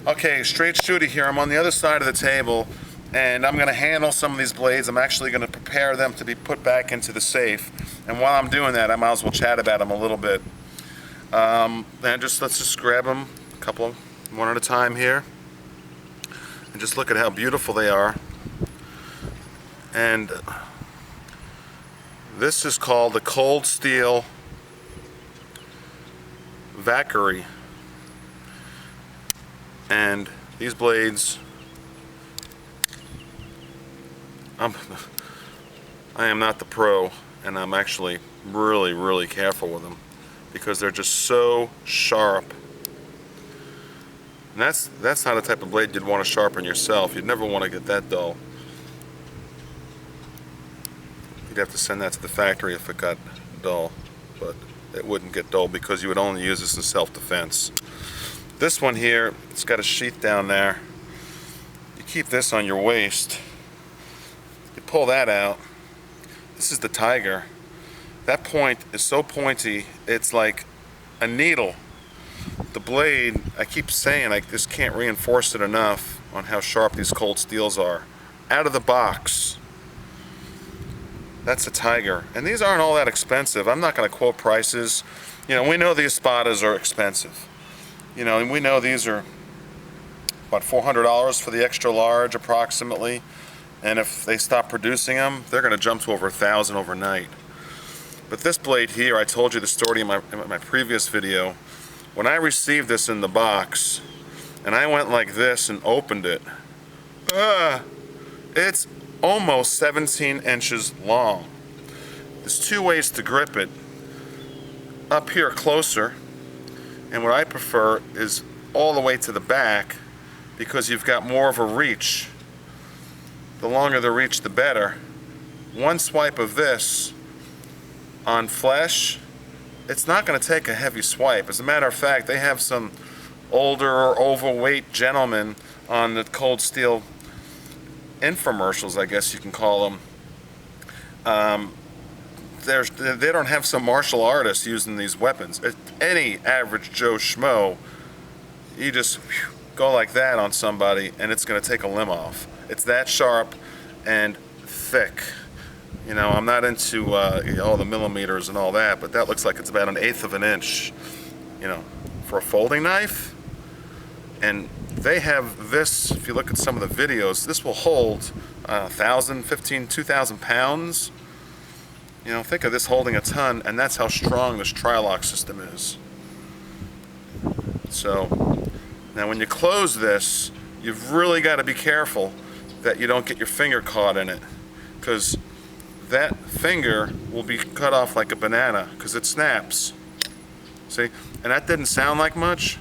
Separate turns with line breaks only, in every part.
Okay, straight shooter here. I'm on the other side of the table, and I'm going to handle some of these blades. I'm actually going to prepare them to be put back into the safe. And while I'm doing that, I might as well chat about them a little bit. And let's just grab them, a couple, one at a time here, and just look at how beautiful they are. And this is called the Cold Steel Valkyrie. And these blades, I am not the pro, and I'm actually really careful with them because they're just so sharp. And that's not a type of blade you'd want to sharpen yourself. You'd never want to get that dull. You'd have to send that to the factory if it got dull, but it wouldn't get dull because you would only use this in self-defense. This one here, it's got a sheath down there. You keep this on your waist. You pull that out. This is the Tiger. That point is so pointy, it's like a needle. The blade, I keep saying, I just can't reinforce it enough on how sharp these cold steels are. Out of the box. That's a Tiger. And these aren't all that expensive. I'm not going to quote prices. You know, we know the Espadas are expensive. You know, and we know these are, what, $400 for the extra large approximately. And if they stop producing them, they're going to jump to over $1,000 overnight. But this blade here, I told you the story in my previous video. When I received this in the box, and I went like this and opened it, it's almost 17 inches long. There's two ways to grip it. Up here closer, and what I prefer is all the way to the back because you've got more of a reach. The longer the reach, the better. One swipe of this on flesh, it's not going to take a heavy swipe. As a matter of fact, they have some older or overweight gentlemen on the cold steel infomercials, I guess you can call them. They don't have some martial artists using these weapons. Any average Joe Schmo, you just go like that on somebody and it's going to take a limb off. It's that sharp and thick. You know, I'm not into all the millimeters and all that, but that looks like it's about 1/8 of an inch, you know, for a folding knife. And they have this, if you look at some of the videos, this will hold 1,000, 15, 2,000 pounds. You know, think of this holding a ton, and that's how strong this tri-lock system is. So, now when you close this, you've really got to be careful that you don't get your finger caught in it, because that finger will be cut off like a banana, because it snaps. See? And that didn't sound like much,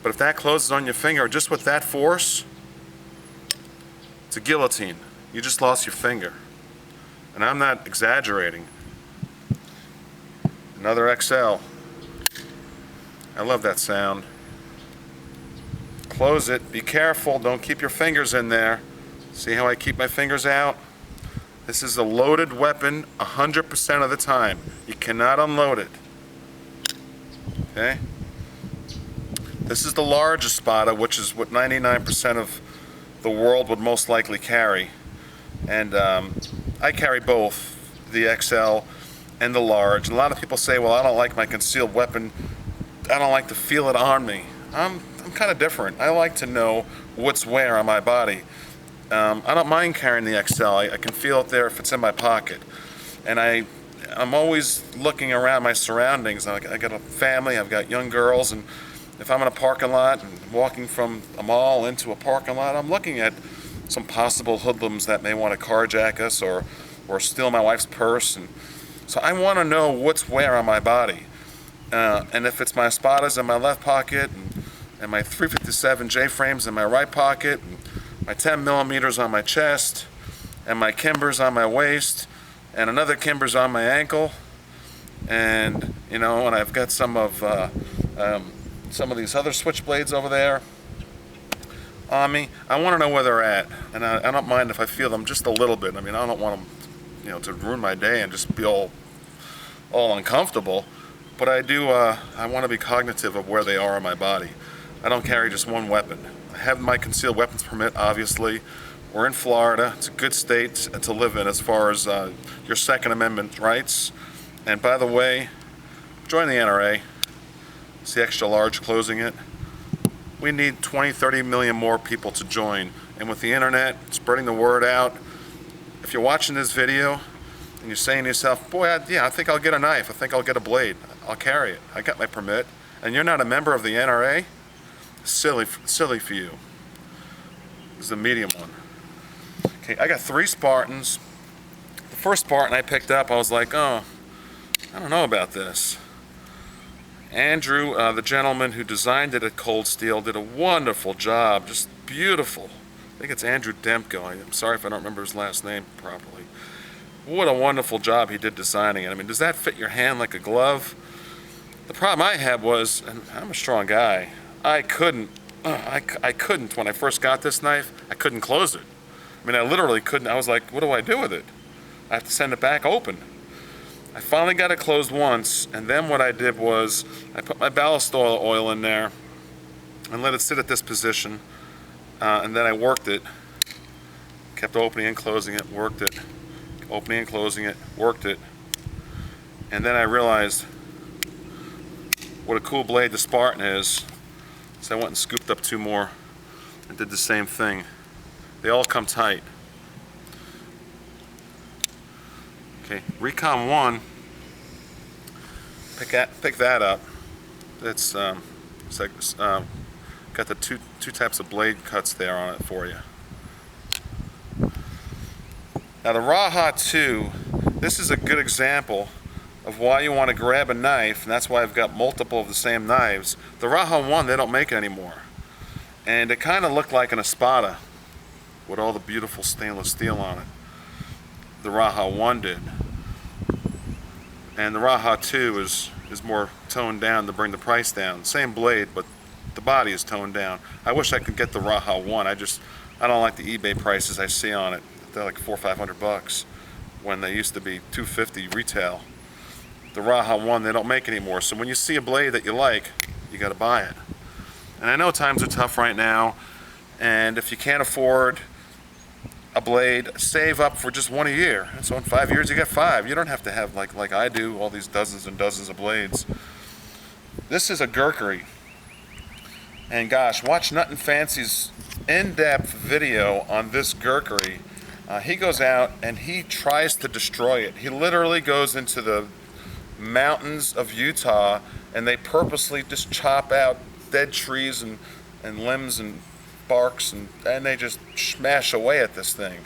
but if that closes on your finger, just with that force, it's a guillotine. You just lost your finger. And I'm not exaggerating. Another XL. I love that sound. Close it. Be careful. Don't keep your fingers in there. See how I keep my fingers out? This is a loaded weapon 100% of the time. You cannot unload it. Okay? This is the large Espada, which is what 99% of the world would most likely carry. And I carry both, the XL and the large. And a lot of people say, well, I don't like my concealed weapon. I don't like to feel it on me. I'm kind of different. I like to know what's where on my body. I don't mind carrying the XL. I can feel it there if it's in my pocket. And I'm always looking around my surroundings. I got a family, I've got young girls, and if I'm in a parking lot and walking from a mall into a parking lot, I'm looking at some possible hoodlums that may want to carjack us or steal my wife's purse. And so I want to know what's where on my body. And if it's my Espadas in my left pocket and my 357 J-frames in my right pocket, and my 10 millimeters on my chest, and my Kimbers on my waist, and another Kimbers on my ankle, and you know, and I've got some of these other switchblades over there on me. I want to know where they're at, and I don't mind if I feel them just a little bit. I mean, I don't want them, you know, to ruin my day and just be all uncomfortable. But I do. I want to be cognitive of where they are on my body. I don't carry just one weapon. I have my concealed weapons permit, obviously. We're in Florida. It's a good state to live in as far as your Second Amendment rights. And by the way, join the NRA. It's the extra large closing it. We need 20, 30 million more people to join. And with the internet, spreading the word out, if you're watching this video and you're saying to yourself, boy, I think I'll get a knife. I think I'll get a blade. I'll carry it. I got my permit. And you're not a member of the NRA? Silly for you. This is the medium one. Okay, I got 3 Spartans. The first Spartan I picked up, I was like, oh, I don't know about this. Andrew, the gentleman who designed it at Cold Steel, did a wonderful job, just beautiful. I think it's Andrew Demko. I'm sorry if I don't remember his last name properly. What a wonderful job he did designing it. I mean, does that fit your hand like a glove? The problem I had was, and I'm a strong guy, I couldn't, when I first got this knife, I couldn't close it. I mean, I literally couldn't. I was like, what do I do with it? I have to send it back open. I finally got it closed once, and then what I did was I put my ballast oil in there and let it sit at this position, and then I worked it. Kept opening and closing it, worked it, opening and closing it, worked it, and then I realized what a cool blade the Spartan is. So I went and scooped up 2 more and did the same thing. They all come tight. Okay, Recon 1, pick that up. It's like, got the two types of blade cuts there on it for you. Now the Raha 2, this is a good example of why you want to grab a knife, and that's why I've got multiple of the same knives. The Raha 1, they don't make it anymore. And it kind of looked like an Espada with all the beautiful stainless steel on it. The Raha 1 did. And the Raha 2 is more toned down to bring the price down. Same blade, but the body is toned down. I wish I could get the Raha 1. I don't like the eBay prices I see on it. They're like $400 or $500 when they used to be $250 retail. The Raha 1 they don't make anymore. So when you see a blade that you like, you got to buy it. And I know times are tough right now, and if you can't afford a blade, save up for just one a year. And so in 5 years you get 5. You don't have to have like I do, all these dozens and dozens of blades. This is a Gurkha. And gosh, watch Nut and Fancy's in-depth video on this Gurkha. He goes out and he tries to destroy it. He literally goes into the mountains of Utah and they purposely just chop out dead trees and limbs and barks and they just smash away at this thing.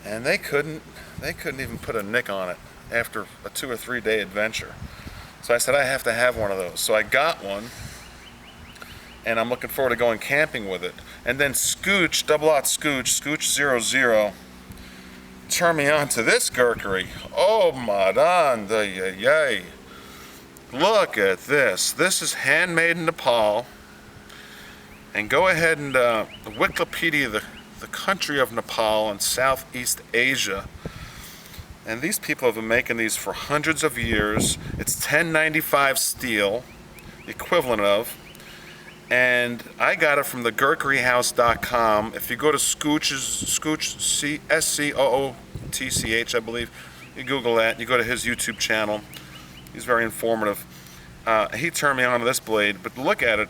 And they couldn't even put a nick on it after a 2 or 3 day adventure. So I said I have to have one of those. So I got one and I'm looking forward to going camping with it. And then Scooch, Scooch 00, turned me on to this Gurkha. Oh madame, yay. Look at this. This is handmade in Nepal. And go ahead and Wikipedia the country of Nepal and Southeast Asia. And these people have been making these for hundreds of years. It's 1095 steel, the equivalent of. And I got it from the Gurkhahouse.com. If you go to Scooch, SCOOTCH, I believe, you Google that, you go to his YouTube channel. He's very informative. He turned me on to this blade, but look at it.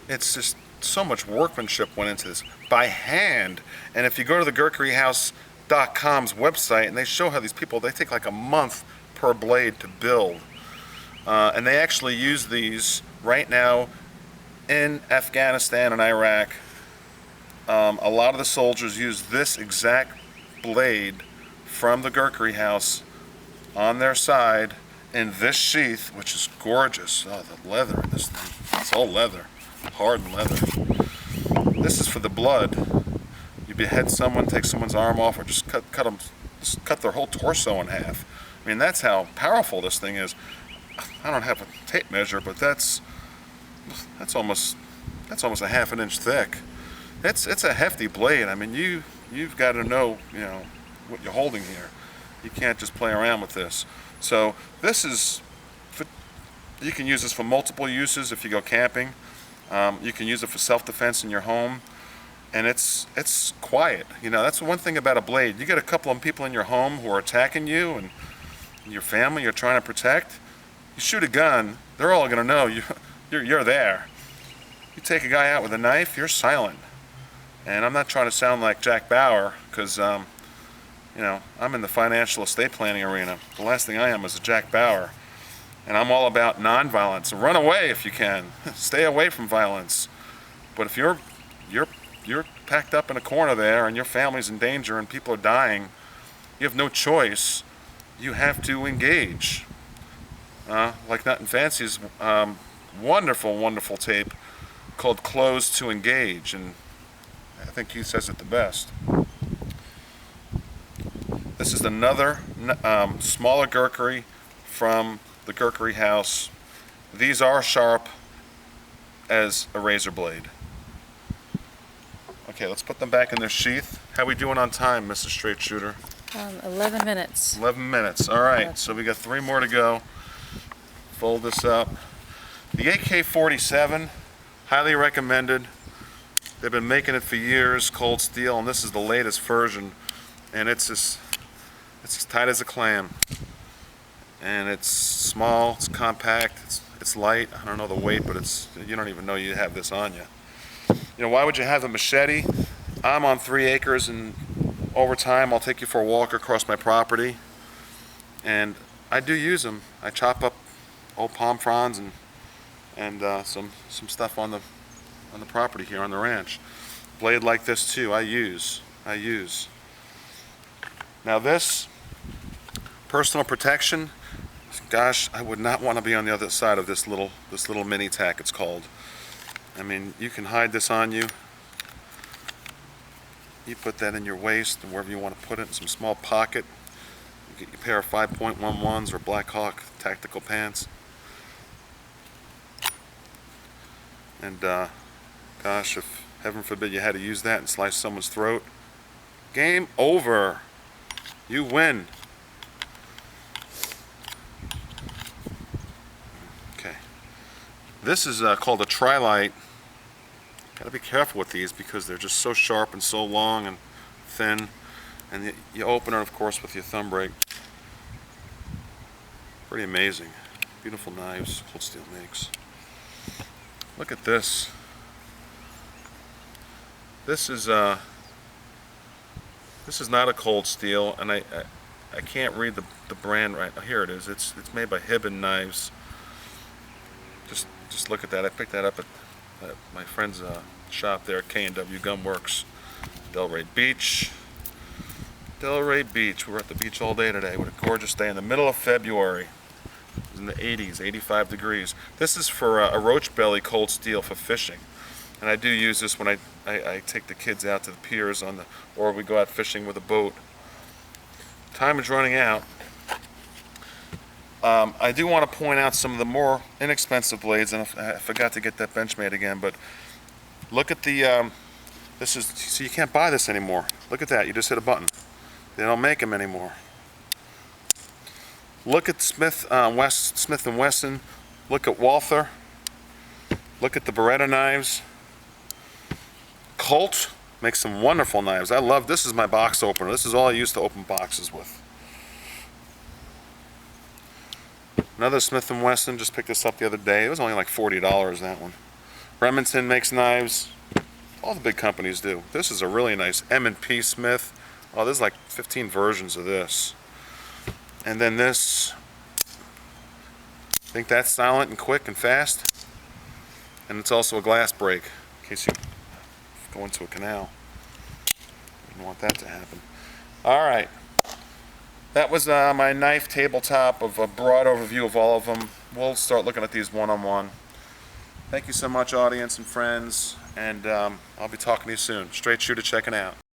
It's just so much workmanship went into this by hand. And if you go to the Gurkhahouse.com's website, and they show how these people, they take like a month per blade to build. And they actually use these right now in Afghanistan and Iraq. A lot of the soldiers use this exact blade from the Gurkha House on their side in this sheath, which is gorgeous. Oh, the leather in this thing. It's all leather, hard leather. This is for the blood. You behead someone, take someone's arm off, or just cut their whole torso in half. I mean, that's how powerful this thing is. I don't have a tape measure, but that's almost a half an inch thick. It's a hefty blade. I mean, you've got to know, what you're holding here. You can't just play around with this. So this is, you can use this for multiple uses if you go camping. You can use it for self-defense in your home, and it's quiet. You know, that's one thing about a blade. You get a couple of people in your home who are attacking you and your family you're trying to protect. You shoot a gun, they're all gonna know you're there. You take a guy out with a knife, you're silent. And I'm not trying to sound like Jack Bauer, because you know, I'm in the financial estate planning arena. The last thing I am is a Jack Bauer. And I'm all about nonviolence. Run away if you can. Stay away from violence. But if you're packed up in a corner there and your family's in danger and people are dying, you have no choice. You have to engage. Like Nut and Fancy's wonderful, wonderful tape called Close to Engage. And I think he says it the best. This is another smaller Gurkha from the Gurkha house. These are sharp as a razor blade. Okay, let's put them back in their sheath. How we doing on time, Mrs. Straight Shooter?
11 minutes.
11 minutes. All right, so we got 3 more to go. Fold this up. The AK-47, highly recommended. They've been making it for years, cold steel, and this is the latest version. And it's as tight as a clam. And it's small, it's compact, it's light. I don't know the weight, but you don't even know you have this on you. You know, why would you have a machete? I'm on 3 acres, and over time I'll take you for a walk across my property. And I do use them. I chop up old palm fronds and some stuff on the property here on the ranch. Blade like this too, I use. Now this, personal protection, gosh, I would not want to be on the other side of this little mini tack, it's called. I mean, you can hide this on you. You put that in your waist and wherever you want to put it, in some small pocket. You get your pair of 5.11s or Black Hawk tactical pants. And gosh, if heaven forbid you had to use that and slice someone's throat, game over. You win. Okay. This is called a trilite. Got to be careful with these because they're just so sharp and so long and thin. And you open it, of course, with your thumb brake. Pretty amazing. Beautiful knives Cold Steel makes. Look at this. This is not a Cold Steel, and I can't read the brand right. Oh, here it is. It's made by Hibben Knives. Just look at that. I picked that up at my friend's shop there at K&W Gunworks, Delray Beach. Delray Beach. We were at the beach all day today. What a gorgeous day in the middle of February. It was in the 80s, 85 degrees. This is for a roach belly Cold Steel for fishing. And I do use this when I take the kids out to the piers or we go out fishing with a boat. Time is running out. I do want to point out some of the more inexpensive blades, and I forgot to get that Benchmade again, but look at the, so you can't buy this anymore. Look at that, you just hit a button. They don't make them anymore. Look at Smith Wesson, look at Walther, look at the Beretta knives. Colt makes some wonderful knives. This is my box opener. This is all I used to open boxes with. Another Smith Wesson, just picked this up the other day. It was only like $40, that one. Remington makes knives. All the big companies do. This is a really nice M&P Smith. Oh, there's like 15 versions of this. And then this, I think that's silent and quick and fast. And it's also a glass break, in case you go into a canal. You don't want that to happen. All right. That was my knife tabletop of a broad overview of all of them. We'll start looking at these one-on-one. Thank you so much, audience and friends, and I'll be talking to you soon. Straight Shooter checking out.